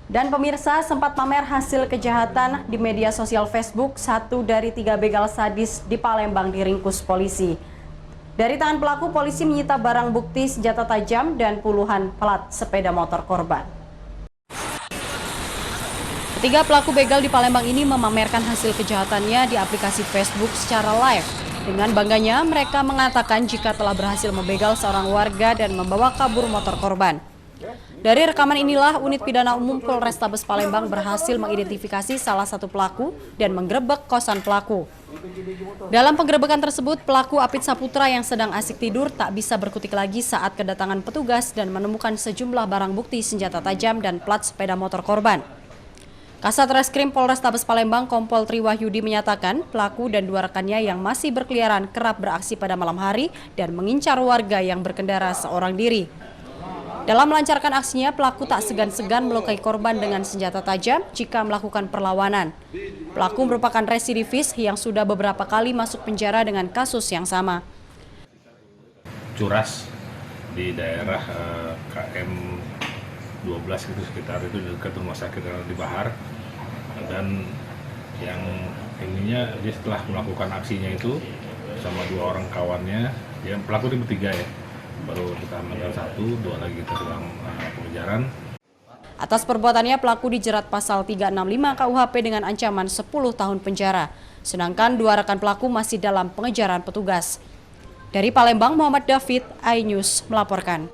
Dan pemirsa sempat pamer hasil kejahatan di media sosial Facebook, 1 dari 3 begal sadis di Palembang diringkus polisi. Dari tangan pelaku, polisi menyita barang bukti senjata tajam dan puluhan plat sepeda motor korban. Ketiga pelaku begal di Palembang ini memamerkan hasil kejahatannya di aplikasi Facebook secara live. Dengan bangganya, mereka mengatakan jika telah berhasil membegal seorang warga dan membawa kabur motor korban. Dari rekaman inilah unit pidana umum Polrestabes Palembang berhasil mengidentifikasi salah satu pelaku dan menggerebek kosan pelaku. Dalam penggerebekan tersebut, pelaku Apit Saputra yang sedang asik tidur tak bisa berkutik lagi saat kedatangan petugas dan menemukan sejumlah barang bukti senjata tajam dan plat sepeda motor korban. Kasat Reskrim Polrestabes Palembang Kompol Triwahyudi menyatakan pelaku dan 2 rekannya yang masih berkeliaran kerap beraksi pada malam hari dan mengincar warga yang berkendara seorang diri. Dalam melancarkan aksinya, pelaku tak segan-segan melukai korban dengan senjata tajam jika melakukan perlawanan. Pelaku merupakan residivis yang sudah beberapa kali masuk penjara dengan kasus yang sama. Curas di daerah KM 12 itu sekitar itu dekat rumah sakit di Bahar, dan yang ininya dia setelah melakukan aksinya itu sama 2 orang kawannya, yang pelaku itu bertiga ya, baru kita amankan 1, 2 lagi kita sedang pengejaran. Atas perbuatannya pelaku dijerat pasal 365 KUHP dengan ancaman 10 tahun penjara, sedangkan 2 rekan pelaku masih dalam pengejaran petugas. Dari Palembang, Muhammad David, iNews melaporkan.